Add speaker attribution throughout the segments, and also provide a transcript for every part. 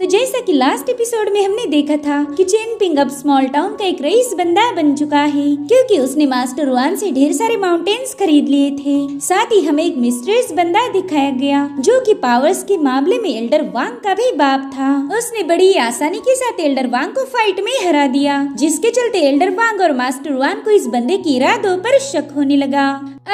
Speaker 1: तो जैसा कि लास्ट एपिसोड में हमने देखा था कि चेनपिंग अब स्मॉल टाउन का एक रईस बंदा बन चुका है, क्योंकि उसने मास्टर वान से ढेर सारे माउंटेन्स खरीद लिए थे। साथ ही हमें एक मिस्टीरियस बंदा दिखाया गया जो कि पावर्स के मामले में एल्डर वांग का भी बाप था। उसने बड़ी आसानी के साथ एल्डर वांग को फाइट में हरा दिया, जिसके चलते एल्डर वांग और मास्टर वान को इस बंदे की इरादों पर शक होने लगा।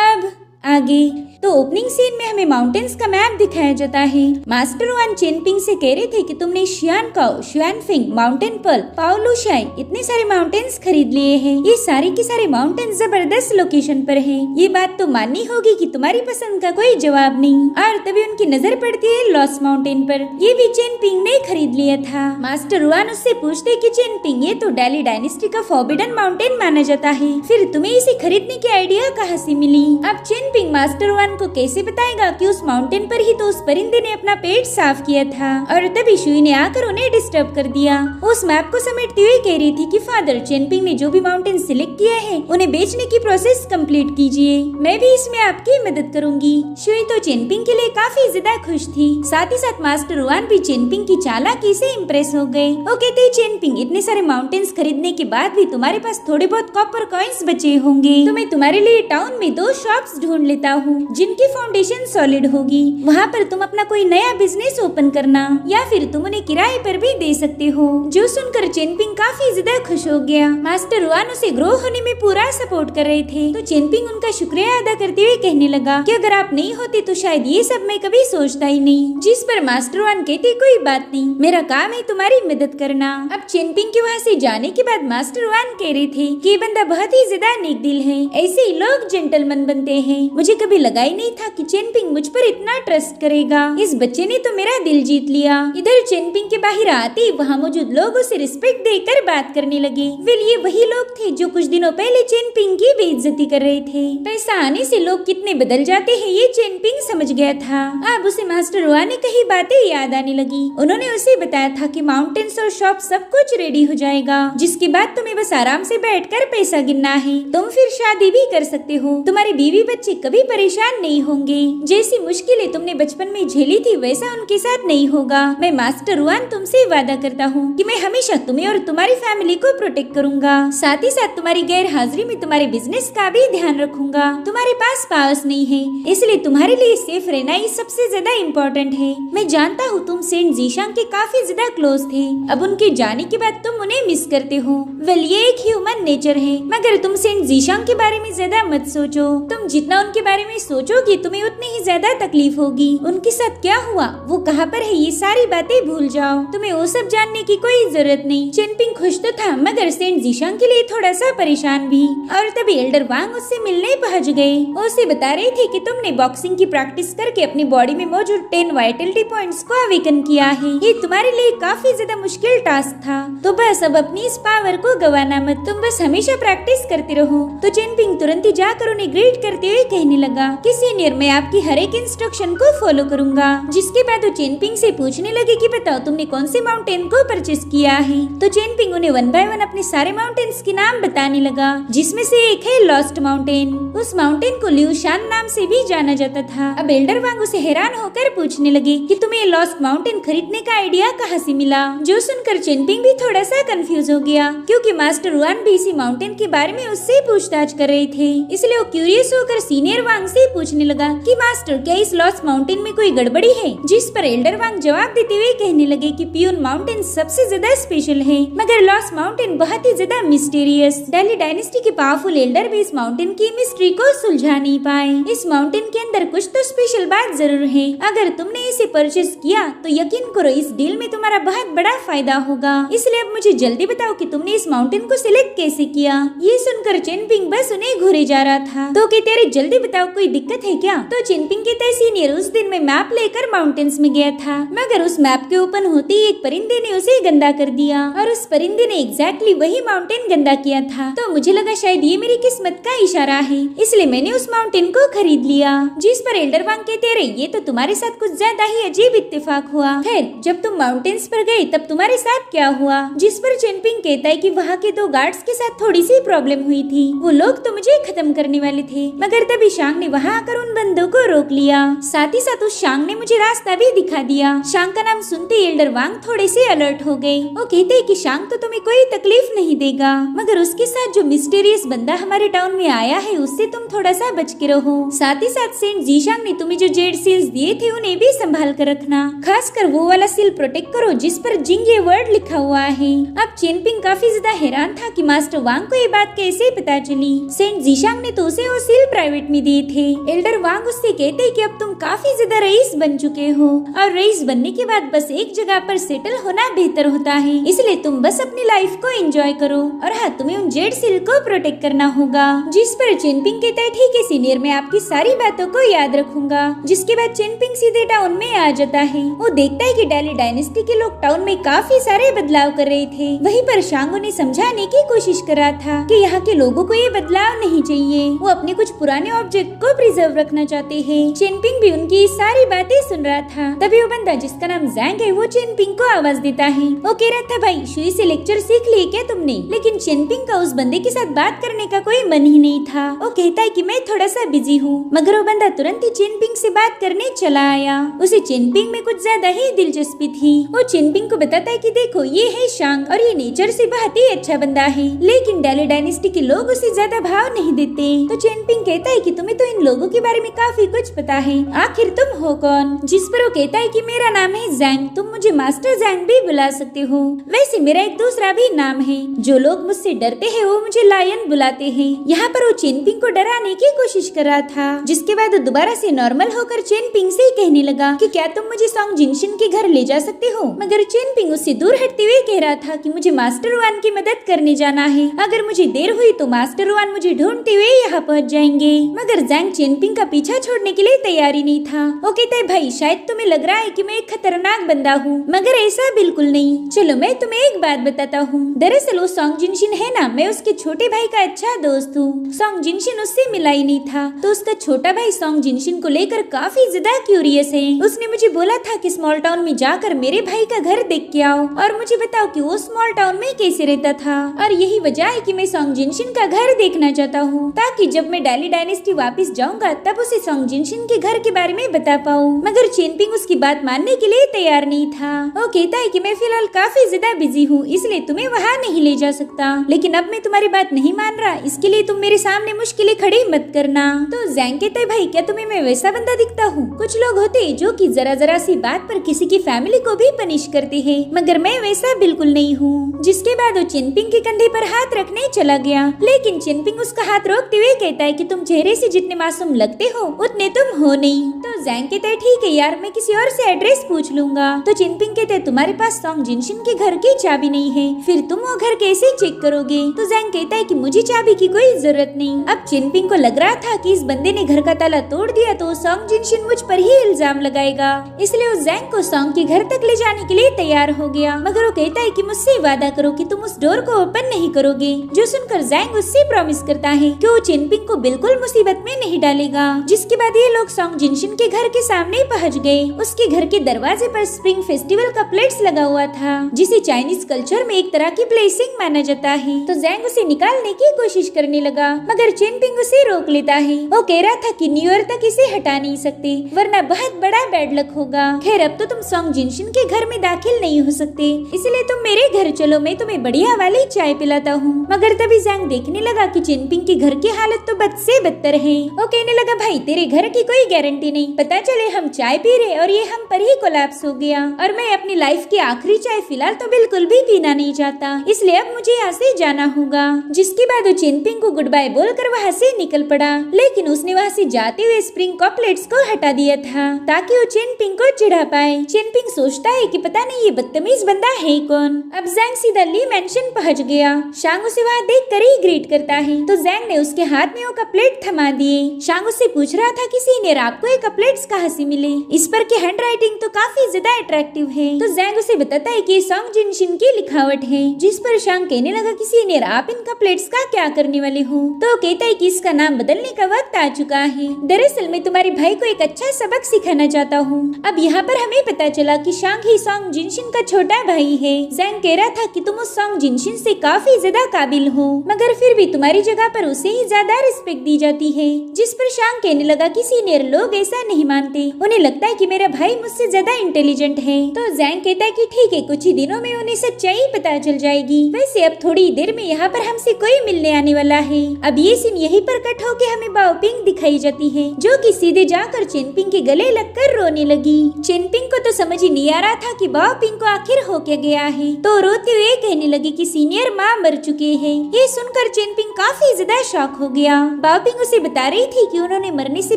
Speaker 1: अब आगे तो ओपनिंग सीन में हमें माउंटेन्स का मैप दिखाया जाता है। मास्टर वान चेनपिंग से कह रहे थे कि तुमने शियान काओ, शुआनफिंग, माउंटेन पर्ल, पाओलुशाई इतने सारे माउंटेन्स खरीद लिए हैं। ये सारे के सारे माउंटेन्स जबरदस्त लोकेशन पर हैं। ये बात तो माननी होगी कि तुम्हारी पसंद का कोई जवाब नहीं। और तभी उनकी नजर पड़ती है लॉस्ट माउंटेन पर। ये भी चेनपिंग ने खरीद लिया था। मास्टर वान उससे पूछते कि चेनपिंग, ये तो डेली डायनेस्टी का फॉरबिडन माउंटेन माना जाता है, फिर तुम्हें इसे खरीदने की आइडिया कहाँ से मिली? अब चेनपिंग मास्टर वान को कैसे बताएगा कि उस माउंटेन पर ही तो उस परिंदे ने अपना पेट साफ किया था। और तभी शुई ने आकर उन्हें डिस्टर्ब कर दिया। उस मैप को समेटते हुए कह रही थी कि फादर, चेनपिंग ने जो भी माउंटेन सिलेक्ट किया है उन्हें बेचने की प्रोसेस कंप्लीट कीजिए, मैं भी इसमें आपकी मदद करूंगी। शुई तो चेनपिंग के लिए काफी ज्यादा खुश थी। साथ ही साथ मास्टर वान भी चेनपिंग की चालाकी से इम्प्रेस हो गए। वो कहते, चेनपिंग, इतने सारे माउंटेन्स खरीदने के बाद भी तुम्हारे पास थोड़े बहुत कॉपर कॉइन्स बचे होंगे, तो मैं तुम्हारे लिए टाउन में 2 शॉप्स ढूंढ लेता हूँ जिनकी फाउंडेशन सॉलिड होगी। वहाँ पर तुम अपना कोई नया बिजनेस ओपन करना, या फिर तुम उन्हें किराए पर भी दे सकते हो। जो सुनकर चेनपिंग काफी ज्यादा खुश हो गया। मास्टर वान उसे ग्रो होने में पूरा सपोर्ट कर रहे थे, तो चेनपिंग उनका शुक्रिया अदा करते हुए कहने लगा कि अगर आप नहीं होते तो शायद ये सब मैं कभी सोचता ही नहीं। जिस पर मास्टर वान कहते, कोई बात नहीं, मेरा काम है तुम्हारी मदद करना। अब चेनपिंग के वहाँ से जाने के बाद मास्टर वान कह रहे थे कि ये बंदा बहुत ही ज्यादा नेक दिल है, ऐसे ही लोग जेंटलमैन बनते हैं। मुझे कभी लगा ही नहीं था कि चेनपिंग मुझ पर इतना ट्रस्ट करेगा। इस बच्चे ने तो मेरा दिल जीत लिया। इधर चेनपिंग के बाहर आते ही वहाँ मौजूद लोग उसे रिस्पेक्ट देकर बात करने लगे। वेल, ये वही लोग थे जो कुछ दिनों पहले चेनपिंग की बेइज्जती कर रहे थे। पैसा आने से लोग कितने बदल जाते हैं ये चेनपिंग समझ गया था। अब उसे मास्टर वान ने कई बातें याद आने लगी। उन्होंने उसे बताया था कि माउंटेन्स और शॉप सब कुछ रेडी हो जाएगा, जिसके बाद तुम्हें बस आराम से बैठकर पैसा गिनना है। तुम फिर शादी भी कर सकते हो, तुम्हारे बीवी बच्चे कभी परेशान नहीं होंगे। जैसी मुश्किलें तुमने बचपन में झेली थी वैसा उनके साथ नहीं होगा। मैं मास्टर वान तुमसे वादा करता हूँ कि मैं हमेशा तुम्हें और तुम्हारी फैमिली को प्रोटेक्ट करूंगा। साथ ही साथ तुम्हारी गैर हाजिरी में तुम्हारे बिजनेस का भी ध्यान रखूंगा। तुम्हारे पास पावर्स नहीं है, इसलिए तुम्हारे लिए सेफ रहना ही सबसे ज्यादा इम्पोर्टेंट है। मैं जानता हूँ तुम सेंट जीशांग के काफी ज्यादा क्लोज थे, अब उनके जाने के बाद तुम उन्हें मिस करते हो। वेल, ये एक ह्यूमन नेचर है, मगर तुम सेंट जीशांग के बारे में ज्यादा मत सोचो। तुम जितना उनके बारे में सोचोगी तुम्हें उतनी ही ज्यादा तकलीफ होगी। उनके साथ क्या हुआ, वो कहाँ पर है, ये सारी बातें भूल जाओ। तुम्हें वो सब जानने की कोई जरूरत नहीं। चेनपिंग खुश तो था, मगर सेंट जीशांग के लिए थोड़ा सा परेशान भी। और तभी एल्डर वांग उससे मिलने पहुँच गए। वो उसे बता रहे थे कि तुमने बॉक्सिंग की प्रैक्टिस करके अपनी बॉडी में मौजूद 10 वाइटलिटी पॉइंट्स को अवेकन किया है। ये तुम्हारे लिए काफी ज्यादा मुश्किल टास्क था, तो बस अब अपनी इस पावर को गवाना मत, तुम बस हमेशा प्रैक्टिस करते रहो। तो चेनपिंग तुरंत ही जाकर उन्हें ग्रीट करते हुए कहने लगा कि सीनियर, मैं आपकी हर एक इंस्ट्रक्शन को फॉलो करूंगा। जिसके बाद वो चेनपिंग से पूछने लगे कि बताओ तुमने कौन से माउंटेन को परचेस किया है। तो चेनपिंग उन्हें 1 बाय 1 अपने सारे माउंटेन्स के नाम बताने लगा, जिसमें से एक है लॉस्ट माउंटेन। उस माउंटेन को ल्यूशान नाम से भी जाना जाता था। अब एल्डर वांग उसे हैरान होकर पूछने लगे कि तुम्हें लॉस्ट माउंटेन खरीदने का आइडिया कहाँ से मिला। जो सुनकर चेनपिंग भी थोड़ा सा कंफ्यूज हो गया, क्योंकि मास्टर वान भी इसी माउंटेन के बारे में उससे पूछताछ कर रहे थे। इसलिए वो क्यूरियस होकर सीनियर वांग से पूछने लगा कि मास्टर, क्या इस लॉस्ट माउंटेन में कोई गड़बड़ी है? जिस पर एल्डर वांग जवाब देते हुए कहने लगे कि पियून माउंटेन सबसे ज्यादा स्पेशल है, मगर लॉस्ट माउंटेन बहुत ही ज्यादा मिस्टीरियस। डेली डायनेस्टी के पावरफुल एल्डर भी इस माउंटेन की मिस्ट्री को सुलझा नहीं पाए। इस माउंटेन के अंदर कुछ तो स्पेशल बात जरूर है। अगर तुमने इसे परचेस किया तो यकीन करो इस डील में तुम्हारा बहुत बड़ा फायदा होगा। इसलिए अब मुझे जल्दी बताओ कि तुमने इस माउंटेन को सिलेक्ट कैसे किया। ये सुनकर चेनपिंग बस उन्हें घूरे जा रहा था। तो कहते, अरे जल्दी बताओ, कोई दिक्कत है क्या? तो चेनपिंग कहता है, सीनियर, उस दिन मैं मैप लेकर माउंटेन्स में गया था, मगर उस मैप के ओपन होते ही एक परिंदे ने उसे गंदा कर दिया, और उस परिंदे ने एग्जैक्टली वही माउंटेन गंदा किया था। तो मुझे लगा शायद ये मेरी किस्मत का इशारा है, इसलिए मैंने उस माउंटेन को खरीद लिया। जिस पर एल्डर वांग कहते, रहे ये तो तुम्हारे साथ कुछ ज्यादा ही अजीब इत्तेफाक हुआ। खैर, जब तुम माउंटेन्स पर गए तब तुम्हारे साथ क्या हुआ? जिस पर चेनपिंग कहता है कि वहाँ के 2 गार्ड्स के साथ थोड़ी सी प्रॉब्लम हुई थी। वो लोग तो मुझे खत्म करने वाले थे, मगर तभी शांग ने वहाँ आकर उन बंदों को रोक लिया। साथ ही साथ उस शांग ने मुझे रास्ता भी दिखा दिया। शांग का नाम सुनते एल्डर वांग थोड़े थोड़े से अलर्ट हो गए। वो कहते कि शांग तो तुम्हें कोई तकलीफ नहीं देगा, मगर उसके साथ जो मिस्टीरियस बंदा हमारे टाउन में आया है उससे तुम थोड़ा सा बच के रहो। साथ ही साथ सेंट जीशांग ने तुम्हें जो जेड सील्स दिए थे उन्हें भी संभाल कर रखना, खासकर वो वाला सील प्रोटेक्ट करो जिस पर जिंग ये वर्ड लिखा हुआ है। अब चेनपिंग काफी ज्यादा हैरान था कि मास्टर वांग को ये बात कैसे पता चली। सेंट जीशांग ने तो उसे वो सील प्राइवेट में दिए थे। एल्डर वांग उससे कहते कि अब तुम काफी ज्यादा रईस बन चुके हो और रईस बनने के बाद बस एक जगह पर सेटल होना बेहतर होता है, इसलिए तुम बस अपनी लाइफ को एंजॉय करो और हाँ तुम्हें उन जेड सील को प्रोटेक्ट करना होगा। जिस पर चेनपिंग कहता है ठीक है सीनियर, मैं आपकी सारी बातों को याद रखूंगा। जिसके बाद चेनपिंग सीधे टाउन में आ जाता है। वो देखता है कि डेली डायनेस्टी के लोग टाउन में काफी सारे बदलाव कर रहे थे। वहीं पर शांग उन्हें समझाने की कोशिश कर रहा था कि यहाँ के लोगों को ये बदलाव नहीं चाहिए, वो अपने कुछ पुराने ऑब्जेक्ट को प्रिजर्व रखना चाहते हैं। चेनपिंग भी उनकी सारी बातें सुन रहा था। तभी वो बंदा जिसका नाम जैंग है वो चेनपिंग को आवाज देता है। वो कह रहा था भाई शुई से लेक्चर सीख लिए क्या तुमने? लेकिन चेनपिंग का उस बंदे के साथ बात करने का कोई मन ही नहीं था। वो कहता है कि मैं थोड़ा सा बिजी हूँ, मगर वो बंदा तुरंत ही चेनपिंग से बात करने चला आया। उसे चेनपिंग में कुछ ज्यादा ही दिलचस्पी थी। वो चेनपिंग को बताता है कि देखो ये है शांग और ये नेचर से बहुत ही अच्छा बंदा है, लेकिन डेली डायनेस्टी के लोग उसे ज्यादा भाव नहीं देते। तो चेनपिंग कहता है कि तुम्हें तो इन लोगों के बारे में काफी कुछ पता है, आखिर तुम हो कौन? जिस पर वो कहता है कि मेरा नाम है जैंग, तुम मुझे मास्टर जैंग भी बुला सकते हो। वैसे मेरा एक दूसरा भी नाम है, जो लोग मुझसे डरते हैं वो मुझे लायन बुलाते हैं। यहाँ पर वो चेनपिंग को डराने की कोशिश कर रहा था। जिसके बाद वो दोबारा से नॉर्मल होकर चेनपिंग से कहने लगा कि क्या तुम मुझे सॉन्ग जिनशिन के घर ले जा सकते हो? मगर चेनपिंग उससे दूर हटते हुए कह रहा था कि मुझे मास्टर वान की मदद करने जाना है, अगर मुझे देर हुई तो मास्टर वान मुझे ढूंढते हुए यहाँ पहुँच जाएंगे। मगर जैंग चेनपिंग का पीछा छोड़ने के लिए तैयार ही नहीं था। वो कहता है भाई शायद तुम्हें लग रहा है कि मैं एक खतरनाक बंदा हूँ, मगर ऐसा बिल्कुल नहीं। चलो मैं तुम्हें एक बात बताता हूँ, दरअसल वो सॉन्ग जिनशिन है ना, मैं उसके छोटे भाई का अच्छा दोस्त हूँ। सॉन्ग जिनशिन उससे मिला ही नहीं था, तो उसका छोटा भाई सॉन्ग जिनशिन को लेकर काफी ज्यादा क्यूरियस है। उसने मुझे बोला था कि स्मॉल टाउन में जाकर मेरे भाई का घर देख के आओ और मुझे बताओ कि वो स्मॉल टाउन में कैसे रहता था, और यही वजह है कि मैं सॉन्ग जिनशिन का घर देखना चाहता हूँ, ताकि जब मैं डेली डायनेस्टी वापस जाऊंगा तब उसे सॉन्ग जिनशिन के घर के बारे में बता पाऊँ। मगर चेनपिंग उसकी बात मानने के लिए तैयार नहीं था। वो कहता है कि मैं फिलहाल काफी ज्यादा बिजी हूँ, इसलिए तुम्हें वहाँ नहीं ले जा सकता, लेकिन अब मैं तुम्हारी बात नहीं मान रहा, इसके लिए तुम मेरे सामने मुश्किलें खड़ी मत करना। तो जैंग कहता है भाई क्या तुम्हें मैं वैसा बंदा दिखता हूँ? कुछ लोग होते हैं जो कि जरा जरा सी बात पर किसी की फैमिली को भी पनिश करते हैं, मगर मैं वैसा बिल्कुल नहीं हूँ। जिसके बाद वो चेनपिंग के कंधे पर हाथ रखने चला गया, लेकिन चेनपिंग उसका हाथ रोकते हुए कहता है कि तुम चेहरे से जितने मासूम लगते हो उतने तुम हो नहीं। तो जैंग कहता है ठीक है यार, मैं किसी और से एड्रेस पूछ लूंगा। तो चेनपिंग कहते हैं तुम्हारे पास सॉन्ग जिनशिन के घर की चाबी नहीं है, फिर तुम वो घर कैसे चेक करोगे? तो जैंग कहता है कि मुझे चाबी की कोई जरूरत नहीं। अब चेनपिंग को लग रहा था कि इस बंदे ने घर का ताला तोड़ दिया तो सॉन्ग जिनशिन मुझ पर ही इल्जाम लगाएगा, इसलिए वो जैंग को सॉन्ग के घर तक ले जाने के लिए तैयार हो गया। मगर वो कहता है कि मुझसे वादा करो कि तुम उस डोर को ओपन नहीं करोगे। जो सुनकर जैंग उससे प्रॉमिस करता है कि वो चेनपिंग को बिल्कुल मुसीबत में नहीं डालेगा। जिसके बाद ये लोग सॉन्ग जिनशिन के घर के सामने पहुँच गए। उसके घर के दरवाजे पर स्प्रिंग फेस्टिवल का प्लेट्स लगा हुआ था, जिसे चाइनीज कल्चर में एक तरह की ब्लेसिंग माना जाता है। तो जैंग उसे निकालने की कोशिश करने लगा, मगर चेनपिंग उसे रोक लेता है। वो कह रहा था कि न्यू ईयर तक इसे हटा नहीं सकते, वरना बहुत बड़ा बैड लक होगा। खैर अब तो तुम सॉन्ग जिनशिन के घर में दाखिल नहीं हो सकते, इसलिए तुम मेरे घर चलो, मैं तुम्हें बढ़िया वाली चाय पिलाता हूँ। मगर तभी जैंग देखने लगा कि चेनपिंग के घर की हालत तो बद से बदतर है। वो कहने लगा भाई तेरे घर की कोई गारंटी नहीं, पता चले हम चाय पी रहे और ये हम पर ही कोलैप्स हो गया, और मैं अपनी लाइफ की आखिरी चाय फिलहाल तो बिल्कुल भी पीना नहीं चाहता, इसलिए अब मुझे यहाँ से जाना होगा। जिसके बाद वो चेनपिंग को गुड बाय बोलकर वहाँ से निकल पड़ा, लेकिन उसने वहाँ से जाते हुए स्प्रिंग कॉपलेट्स को हटा दिया था ताकि वो चेनपिंग को चिढ़ा पाए। चेनपिंग सोचता है कि पता नहीं ये बदतमीज बंदा है कौन। अब जैंग सीधा ली मेंशन पहुँच गया। शांग उसे वहाँ देख कर ही ग्रीट करता है, तो जैंग ने उसके हाथ में वो कपलेट थमा दिए। शांग उससे पूछ रहा था कि सीनियर आपको ये कपलेट्स कहाँ से मिले? इस पर की हैंड राइटिंग तो काफी ज्यादा अट्रैक्टिव है। तो जैंग उसे बताता है कि सॉन्ग जिनशिन की लिखावट है। जिस पर शांग कहने लगा कि सीनियर आप इन कपलेट्स का क्या करने वाले हो? तो कहता है कि इसका नाम बदलने का वक्त आ चुका है। दरअसल मैं तुम्हारे भाई को एक अच्छा सबक सिखाना चाहता हूँ। अब यहाँ पर हमें पता चला कि शांग ही सॉन्ग जिनशिन का छोटा भाई है। जैंग कह रहा था कि तुम उस सॉन्ग जिनशिन से काफी ज्यादा काबिल हो, मगर फिर भी तुम्हारी जगह पर उसे ही ज्यादा रिस्पेक्ट दी जाती है। जिस पर शांग कहने लगा कि सीनियर लोग ऐसा नहीं मानते, उन्हें लगता है कि मेरा भाई मुझसे ज्यादा इंटेलिजेंट है। तो जैंग कहता कहता है कि ठीक है, कुछ ही दिनों में उन्हें सच्चाई पता चल जाएगी। वैसे अब थोड़ी देर में यहाँ पर हमसे कोई मिलने आने वाला है। अब ये सीन यहीं पर कट होके हमें बाओपिंग दिखाई जाती है, जो कि सीधे जाकर चेनपिंग के गले लगकर रोने लगी। चेनपिंग को तो समझ ही नहीं आ रहा था कि बाओपिंग को आखिर हो क्या गया है, तो रोते हुए कहने लगी कि सीनियर माँ मर चुके हैं। ये सुनकर चेनपिंग काफी ज्यादा शॉक हो गया। बाओपिंग उसे बता रही थी कि उन्होंने मरने से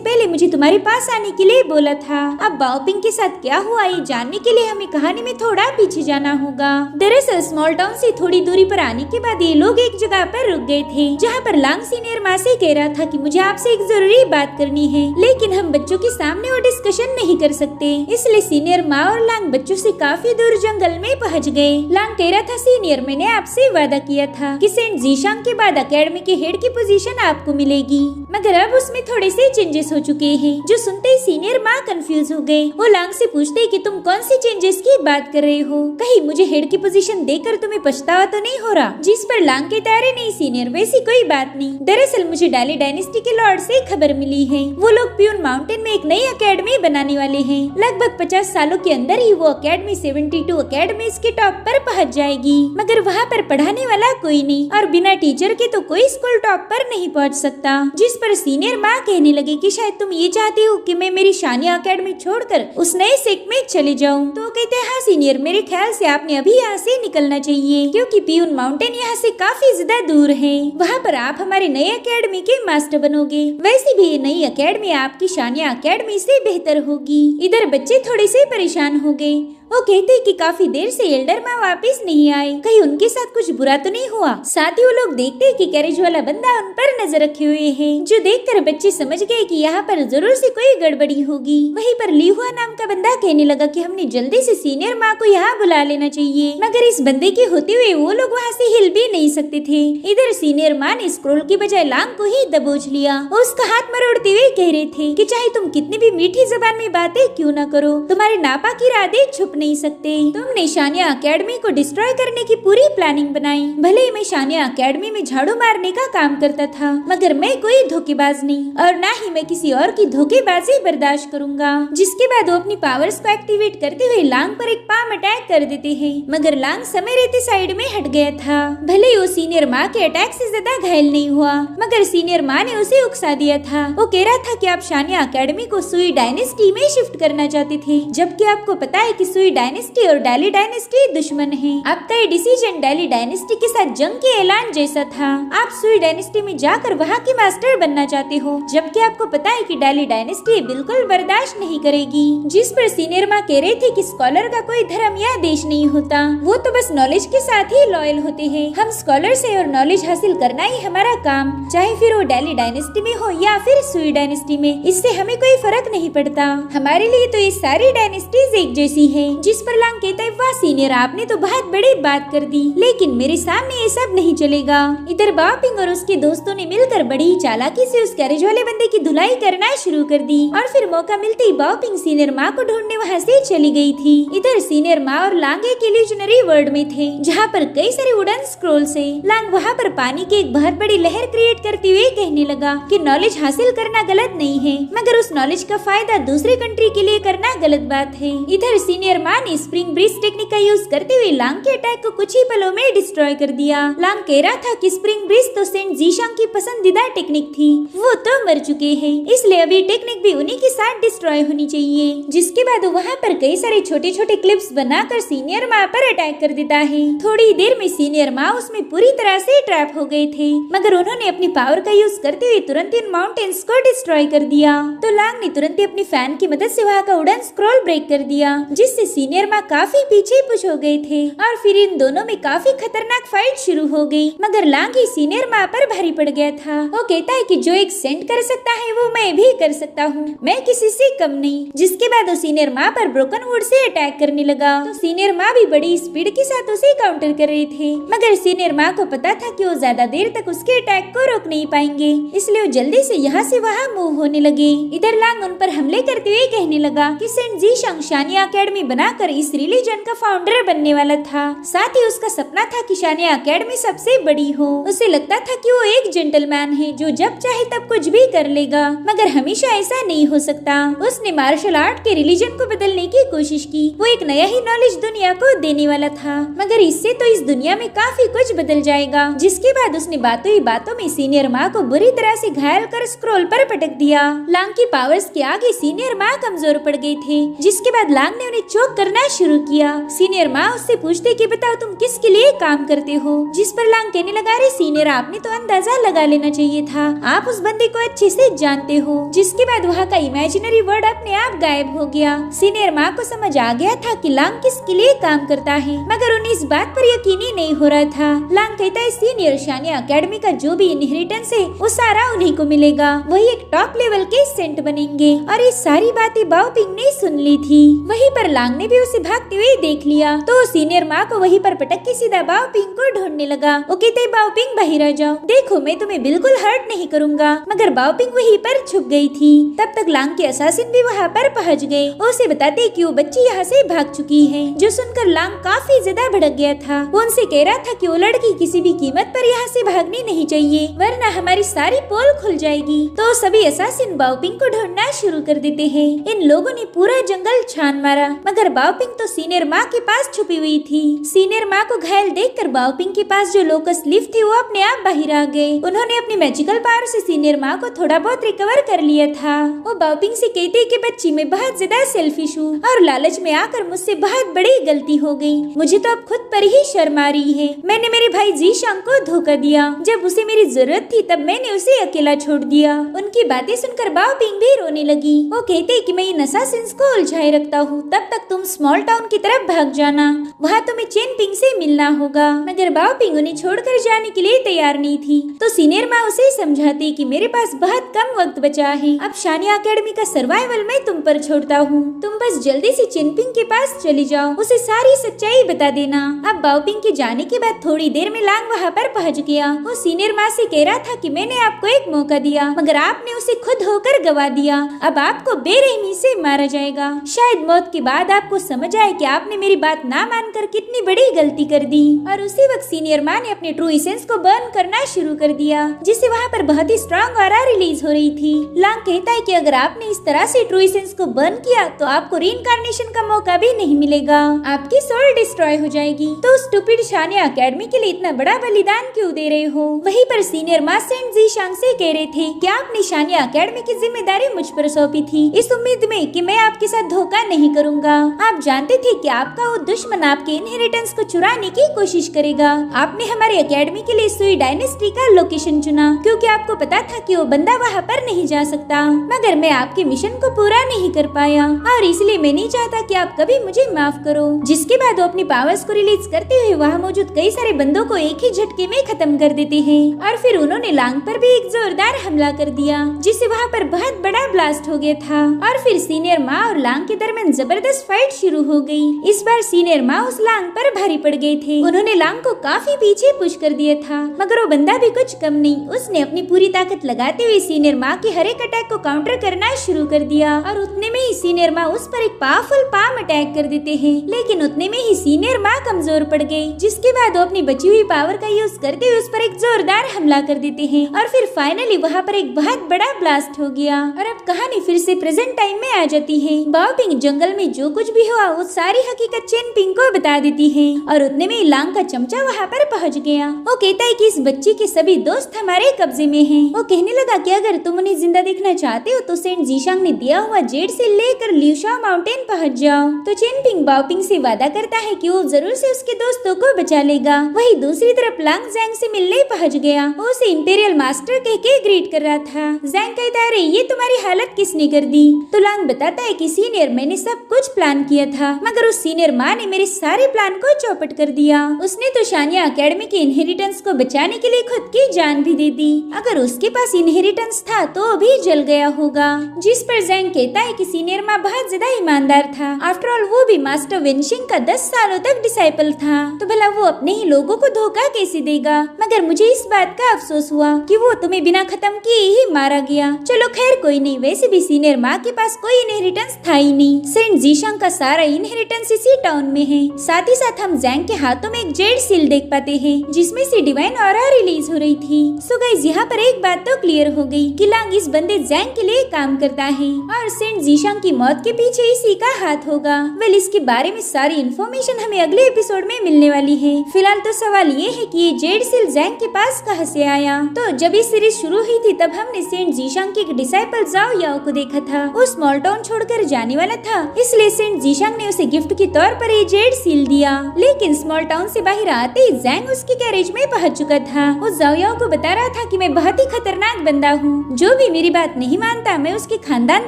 Speaker 1: पहले मुझे तुम्हारे पास आने के लिए बोला था। अब बाओपिंग के साथ क्या हुआ ये जानने के लिए हमें कहानी में थोड़ा पीछे जाना होगा। दरअसल स्मॉल टाउन से थोड़ी दूरी पर आने के बाद ये लोग एक जगह पर रुक गए थे, जहाँ पर लांग सीनियर माँ से कह रहा था कि मुझे आपसे एक जरूरी बात करनी है, लेकिन हम बच्चों के सामने वो डिस्कशन नहीं कर सकते। इसलिए सीनियर माँ और लांग बच्चों से काफी दूर जंगल में पहुँच गए। लांग कह रहा था, सीनियर मैंने आपसे वादा किया था कि सेंट जीशांग के बाद अकेडमी के हेड की पोजीशन आपको मिलेगी, मगर अब उसमें थोड़े से चेंजेस हो चुके हैं। जो सुनते ही सीनियर माँ कंफ्यूज हो गए। वो लांग से पूछते कि तुम कौन सी चेंजेस की बात कर रहे हो, कहीं मुझे हेड की पोजीशन देकर तुम्हें पछतावा तो नहीं हो रहा। जिस पर लांग के तारे नहीं सीनियर, वैसी कोई बात नहीं। दरअसल मुझे डाली डायनेस्टी के लॉर्ड से खबर मिली है, वो लोग प्यून माउंटेन में एक नई अकेडमी बनाने वाले हैं। लगभग 50 सालों के अंदर ही वो अकेडमी 72 अकेडमीज के टॉप पर पहुंच जाएगी, मगर वहाँ पर पढ़ाने वाला कोई नहीं और बिना टीचर के तो कोई स्कूल टॉप पर नहीं पहुँच सकता। जिस पर सीनियर माँ कहने लगे कि शायद तुम ये चाहती हो कि मैं मेरी शानिया अकेडमी छोड़कर उस नए सेक्ट में चले जाऊँ। तो कहते हैं, हाँ सीनियर, मेरे ख्याल से आपने अभी यहाँ से निकलना चाहिए, क्योंकि प्यून माउंटेन यहाँ से काफी ज्यादा दूर है। वहाँ पर आप हमारे नए अकेडमी के मास्टर बनोगे। वैसे भी ये नई अकेडमी आपकी शानिया अकेडमी से बेहतर होगी। इधर बच्चे थोड़े से परेशान हो गए। वो कहते कि काफी देर से एल्डर माँ वापस नहीं आए, कहीं उनके साथ कुछ बुरा तो नहीं हुआ। साथ ही वो लोग देखते कि कैरेज वाला बंदा उन पर नजर रखे हुए है, जो देखकर बच्चे समझ गए कि यहाँ पर जरूर से कोई गड़बड़ी होगी। वहीं पर लीहुआ नाम का बंदा कहने लगा कि हमने जल्दी से सीनियर माँ को यहाँ बुला लेना चाहिए, मगर इस बंदे के होते हुए वो लोग वहाँ से हिल भी नहीं सकते थे। इधर सीनियर माँ ने स्क्रोल की बजाय लांग को ही दबोच लिया। वो उसका हाथ मरोड़ते हुए कह रहे थे कि चाहे तुम कितनी भी मीठी जबान में बातें क्यों न करो, तुम्हारे नापा की इरादे छुप नहीं सकते। तुमने शानिया अकेडमी को डिस्ट्रॉय करने की पूरी प्लानिंग बनाई। भले ही मैं शानिया अकेडमी में झाड़ू मारने का काम करता था, मगर मैं कोई धोखेबाज नहीं और ना ही मैं किसी और की धोखेबाजी बर्दाश्त करूंगा। जिसके बाद वो अपनी पावर्स को एक्टिवेट करते हुए लांग पर एक पाम अटैक कर देते हैं, मगर लांग समय रहते साइड में हट गया था। भले ही वो सीनियर माँ के अटैक से ज्यादा घायल नहीं हुआ, मगर सीनियर माँ ने उसे उकसा दिया था। वो कह रहा था कि आप शानिया अकेडमी को सुई डायनेस्टी में शिफ्ट करना चाहते थे, जबकि आपको पता है कि सुई डायनेस्टी और डाली डायनेस्टी दुश्मन है। आपका ये डिसीजन डाली डायनेस्टी के साथ जंग के ऐलान जैसा था। आप सुई डायनेस्टी में जाकर वहाँ के मास्टर बनना चाहते हो, जबकि आपको पता है कि डाली डायनेस्टी बिल्कुल बर्दाश्त नहीं करेगी। जिस पर सीनियर माँ कह रहे थे कि स्कॉलर का कोई धर्म या देश नहीं होता, वो तो बस नॉलेज के साथ ही लॉयल होते हैं। हम स्कॉलर से और नॉलेज हासिल करना ही हमारा काम, चाहे फिर वो डाली डायनेस्टी में हो या फिर सुई डायनेस्टी में, इससे हमें कोई फर्क नहीं पड़ता। हमारे लिए तो ये सारी डायनेस्टीज एक जैसी है। जिस पर लांग कहता है, वाह सीनियर, आपने तो बहुत बड़ी बात कर दी, लेकिन मेरे सामने ये सब नहीं चलेगा। इधर बाओपिंग और उसके दोस्तों ने मिलकर बड़ी चालाकी से उस कैरेज वाले बंदे की धुलाई करना शुरू कर दी और फिर मौका मिलते ही बाओपिंग सीनियर माँ को ढूंढने वहाँ से चली गई थी। इधर सीनियर माँ और लांग एक इल्यूजनरी वर्ल्ड में थे, जहाँ पर कई सारे वुडन स्क्रोल से। लांग वहाँ पर पानी की एक बहुत बड़ी लहर क्रिएट करते हुए कहने लगा कि नॉलेज हासिल करना गलत नहीं है, मगर उस नॉलेज का फायदा दूसरे कंट्री के लिए करना गलत बात है। इधर सीनियर माँ ने स्प्रिंग ब्रीज टेक्निक का यूज करते हुए लांग के अटैक को कुछ ही पलों में डिस्ट्रॉय कर दिया। लांग कह रहा था कि स्प्रिंग ब्रीज तो सेंट जीशांग की पसंदीदा टेक्निक थी, वो तो मर चुके हैं, इसलिए अभी टेक्निक भी उन्हीं के साथ डिस्ट्रॉय होनी चाहिए। जिसके बाद वहाँ पर कई सारे छोटे छोटे क्लिप्स बनाकर सीनियर माँ पर अटैक कर देता है। थोड़ी देर में सीनियर माँ उसमें पूरी तरह से ट्रैप हो गए थे, मगर उन्होंने अपनी पावर का यूज करते हुए तुरंत इन माउंटेन्स को डिस्ट्रॉय कर दिया। तो लांग ने तुरंत अपनी फैन की मदद से वहाँ का वुडन स्क्रॉल ब्रेक कर दिया, जिससे सीनियर माँ काफी पीछे पुश हो गए थे और फिर इन दोनों में काफी खतरनाक फाइट शुरू हो गई। मगर लांग ही सीनियर माँ पर भारी पड़ गया था। वो कहता है कि जो एक सेंट कर सकता है वो मैं भी कर सकता हूँ, मैं किसी से कम नहीं। जिसके बाद वो सीनियर माँ पर ब्रोकन वुड से अटैक करने लगा। तो सीनियर माँ भी बड़ी स्पीड के साथ उसे काउंटर कर रहे थे, मगर सीनियर माँ को पता था कि वो ज्यादा देर तक उसके अटैक को रोक नहीं पाएंगे, इसलिए वो जल्दी से यहाँ से वहाँ मूव होने लगे। इधर लांग उन पर हमले करते हुए कहने लगा कि सेंट जीशांग शानिया अकेडमी बनाकर इस रिलीजन का फाउंडर बनने वाला था। साथ ही उसका सपना था कि शानिया एकेडमी सबसे बड़ी हो। उसे लगता था कि वो एक जेंटलमैन है जो जब चाहे तब कुछ भी कर लेगा, मगर हमेशा ऐसा नहीं हो सकता। उसने मार्शल आर्ट के रिलीजन को बदलने की कोशिश की। वो एक नया ही नॉलेज दुनिया को देने वाला था, मगर इससे तो इस दुनिया में काफी कुछ बदल जाएगा। जिसके बाद उसने बातों ही बातों में सीनियर माँ को बुरी तरह से घायल कर स्क्रॉल पर पटक दिया। लांग की पावर्स के आगे सीनियर माँ कमजोर पड़ गई थी। जिसके बाद लांग ने उन्हें चोक करना शुरू किया। सीनियर माँ उससे पूछते कि बताओ तुम किसके लिए काम करते हो, जिस पर लांग कहने लगा, अरे सीनियर आपने तो अंदाजा लगा लेना चाहिए था, आप उस बंदे को अच्छे से जानते हो। जिसके बाद वहाँ का इमेजिनरी वर्ड अपने आप गायब हो गया। सीनियर माँ को समझ आ गया था कि लांग किसके लिए काम करता है, मगर उन्हें इस बात पर यकीन ही नहीं हो रहा था। लांग कहता है सीनियर शानिया एकेडमी का जो भी इनहेरिटेंस है वो सारा उन्हीं को मिलेगा, वही एक टॉप लेवल के सेंट बनेंगे। और ये सारी बातें बाओपिंग ने सुन ली थी। वहीं पर लांग ने भी उसे भागते हुए देख लिया तो सीनियर माँ को वहीं पर पटक के सीधा बाओपिंग को ढूंढने लगा। वो कहते बाओपिंग बाहर आ जाओ, देखो मैं तुम्हें बिल्कुल हर्ट नहीं करूंगा, मगर बाओपिंग वहीं पर छुप गई थी। तब तक लांग के असासिन भी वहाँ पर पहुँच गए। उसे बताते कि वो बच्ची यहाँ से भाग चुकी है, जो सुनकर लांग काफी ज्यादा भड़क गया था। वो उनसे कह रहा था कि वो लड़की किसी भी कीमत पर यहाँ से भागनी नहीं चाहिए, वरना हमारी सारी पोल खुल जाएगी। तो सभी असासिन बाओपिंग को ढूंढना शुरू कर देते हैं। इन लोगों ने पूरा जंगल छान मारा, मगर बाओपिंग तो सीनियर माँ के पास छुपी हुई थी। सीनियर माँ को घायल देखकर बाओपिंग के पास जो लोकस लीफ थी वो अपने आप बाहर आ गए। उन्होंने अपनी मैजिकल पावर से सीनियर माँ को थोड़ा बहुत रिकवर कर लिया था। वो बाओपिंग से कहते कि बच्ची मैं बहुत ज्यादा सेल्फिश हूँ और लालच में आकर मुझसे बहुत बड़ी गलती हो गई, मुझे तो अब खुद पर ही शर्म आ रही है। मैंने मेरे भाई जीशांग को धोखा दिया, जब उसे मेरी जरूरत थी तब मैंने उसे अकेला छोड़ दिया। उनकी बातें सुनकर बाओपिंग भी रोने लगी। वो कहते कि मैं इन असासिन्स को उलझाए रखता हूँ, तब तक तुम स्मॉल टाउन की तरफ भाग जाना, वहाँ तुम्हें चेन पिंग से मिलना होगा। मगर बाओपिंग उन्हें छोड़कर जाने के लिए तैयार नहीं थी। तो सीनियर माँ उसे समझाती कि मेरे पास बहुत कम वक्त बचा है, अब शानिया एकेडमी का सर्वाइवल मैं तुम पर छोड़ता हूँ, तुम बस जल्दी से चेन पिंग के पास चली जाओ, उसे सारी सच्चाई बता देना। अब बाओपिंग के जाने के बाद थोड़ी देर में लांग वहाँ पर पहुँच गया। वो सीनियर माँ से कह रहा था कि मैंने आपको एक मौका दिया, मगर आपने उसे खुद होकर गवा दिया, अब आपको बेरहमी से मारा जाएगा। शायद मौत के बाद आपको समझ आए कि आपने मेरी बात ना मानकर कितनी बड़ी गलती कर दी। और उसी वक्त सीनियर माँ ने अपने ट्रू एसेंस को बर्न करना शुरू कर दिया, जिससे वहाँ पर बहुत ही स्ट्रॉन्ग ऑरा रिलीज हो रही थी। लांग कहता है कि अगर आपने इस तरह से ट्रू एसेंस को बर्न किया तो आपको रीइंकार्नेशन का मौका भी नहीं मिलेगा, आपकी सोल डिस्ट्रॉय हो जाएगी। तो स्टूपिड शानिया एकेडमी के लिए इतना बड़ा बलिदान क्यों दे रहे हो? वहीं पर सीनियर माँ सेंट जीशांग से कह रहे थे कि आपने शानिया एकेडमी की जिम्मेदारी मुझ पर सौंपी थी, इस उम्मीद में कि मैं आपके साथ धोखा नहीं करूंगा। आप जानते थे कि आपका वो दुश्मन आपके इनहेरिटेंस को चुराने की कोशिश करेगा। आपने हमारे एकेडमी के लिए सुई डायनेस्टी का लोकेशन चुना, क्योंकि आपको पता था कि वो बंदा वहाँ पर नहीं जा सकता, मगर मैं आपके मिशन को पूरा नहीं कर पाया और इसलिए मैं नहीं चाहता कि आप कभी मुझे माफ करो। जिसके बाद वो अपनी पावर्स को रिलीज करते हुए वहाँ मौजूद कई सारे बंदों को एक ही झटके में खत्म कर देते हैं। और फिर उन्होंने लांग पर भी एक जोरदार हमला कर दिया, जिससे वहाँ पर बहुत बड़ा ब्लास्ट हो गया था। और फिर सीनियर माँ और लांग के दरमियान जबरदस्त फाइट शुरू हो गई। इस बार सीनियर माँ उस लांग पर भारी पड़ गए थे। उन्होंने लांग को काफी पीछे पुश कर दिया था, मगर वो बंदा भी कुछ कम नहीं, उसने अपनी पूरी ताकत लगाते हुए सीनियर माँ के हर एक अटैक को काउंटर करना शुरू कर दिया। और उतने में ही सीनियर माँ उस पर एक पावरफुल पाम अटैक कर देते हैं, लेकिन उतने में ही सीनियर माँ कमजोर पड़ गई। जिसके बाद वो अपनी बची हुई पावर का यूज करते हुए उस पर एक जोरदार हमला कर देते हैं। और फिर फाइनली वहाँ पर एक बहुत बड़ा ब्लास्ट हो गया। और अब कहानी फिर से प्रेजेंट टाइम में आ जाती है। बाओपिंग जंगल में जो कुछ भी हुआ वो सारी हकीकत चेन पिंग को बता देती है। और उतने में लांग का चमचा वहाँ पर पहुँच गया। वो कहता है कि इस बच्ची के सभी दोस्त हमारे कब्जे में हैं। वो कहने लगा कि अगर तुम उन्हें जिंदा देखना चाहते हो तो सेंट जीशांग ने दिया हुआ जेड से लेकर ल्यूशाओ माउंटेन पहुँच जाओ। तो चेन पिंग बाओपिंग से वादा करता है कि वो जरूर से उसके दोस्तों को बचा लेगा। वही दूसरी तरफ लांग जैंग से मिलने पहुँच गया। वो उसे इंपीरियल मास्टर कह के ग्रीट कर रहा था। जैंग कहता है, ये तुम्हारी हालत किसने कर दी? तो लांग बताता है कि सीनियर मैंने सब कुछ प्लान किया था, मगर उस सीनियर माँ ने मेरे सारे प्लान को चौपट कर दिया। उसने तो शानिया एकेडमी के इनहेरिटेंस को बचाने के लिए खुद की जान भी दे दी। अगर उसके पास इनहेरिटेंस था तो अभी जल गया होगा। जिस पर जैंग कहता है कि सीनियर माँ बहुत ज्यादा ईमानदार था, आफ्टर ऑल वो भी मास्टर वेनशिंग का 10 सालों तक डिसाइपल था, तो भला वो अपने ही लोगों को धोखा कैसे देगा? मगर मुझे इस बात का अफसोस हुआ कि वो तुम्हें बिना खत्म किए ही मारा गया। चलो खैर कोई नहीं, वैसे भी सीनियर माँ के पास कोई इनहेरिटेंस था ही नहीं। सेंट जीशांग का उसका सारा इनहेरिटेंस इसी टाउन में है। साथ ही साथ हम जैंग के हाथों में एक जेड सील देख पाते हैं जिसमें से डिवाइन ऑरा रिलीज हो रही थी। सो गाइस यहाँ पर एक बात तो क्लियर हो गई कि लांग इस बंदे जैंग के लिए काम करता है और सेंट जीशांग की मौत के पीछे इसी का हाथ होगा। वेल इसके बारे में सारी इन्फॉर्मेशन हमें अगले एपिसोड में मिलने वाली है। फिलहाल तो सवाल ये है कि ये जेड सील जैंग के पास कहाँ से आया। तो जब ये सीरीज शुरू हुई थी तब हमने सेंट जीशांग के एक डिसाइपल जाओ याओ को देखा था। वो स्मॉल टाउन छोड़कर जाने वाला था, इसलिए सेंट जीशांग ने उसे गिफ्ट के तौर पर ये जेड सील दिया। लेकिन स्मॉल टाउन से बाहर आते ही जैंग उसके गैरेज में पहुंच चुका था। वो जाओ याओ को बता रहा था कि मैं बहुत ही खतरनाक बंदा हूँ, जो भी मेरी बात नहीं मानता मैं उसके खानदान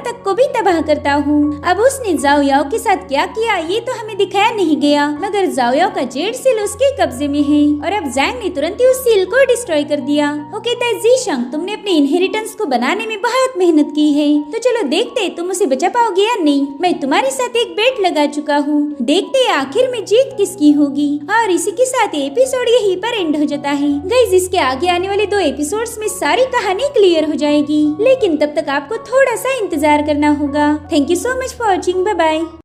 Speaker 1: तक को भी तबाह करता हूँ। अब उसने जाओ याओ के साथ क्या किया ये तो हमें दिखाया नहीं गया, मगर जाओ याओ का जेड सील उसके कब्जे में है और अब जैंग ने तुरंत ही उस सील को डिस्ट्रॉय कर दिया। वो कहता है जीशांग तुमने अपने इनहेरिटेंस को बनाने में बहुत मेहनत की है, तो चलो देखते तुम उसे बचा पाओगे या नहीं। मैं तुम्हारे साथ एक बेट लगा चुका हूँ, देखते आखिर में जीत किसकी होगी। और इसी के साथ एपिसोड यहीं पर एंड हो जाता है। गाइस इसके आगे आने वाले 2 एपिसोड्स में सारी कहानी क्लियर हो जाएगी, लेकिन तब तक आपको थोड़ा सा इंतजार करना होगा। Thank you so much for watching, bye bye.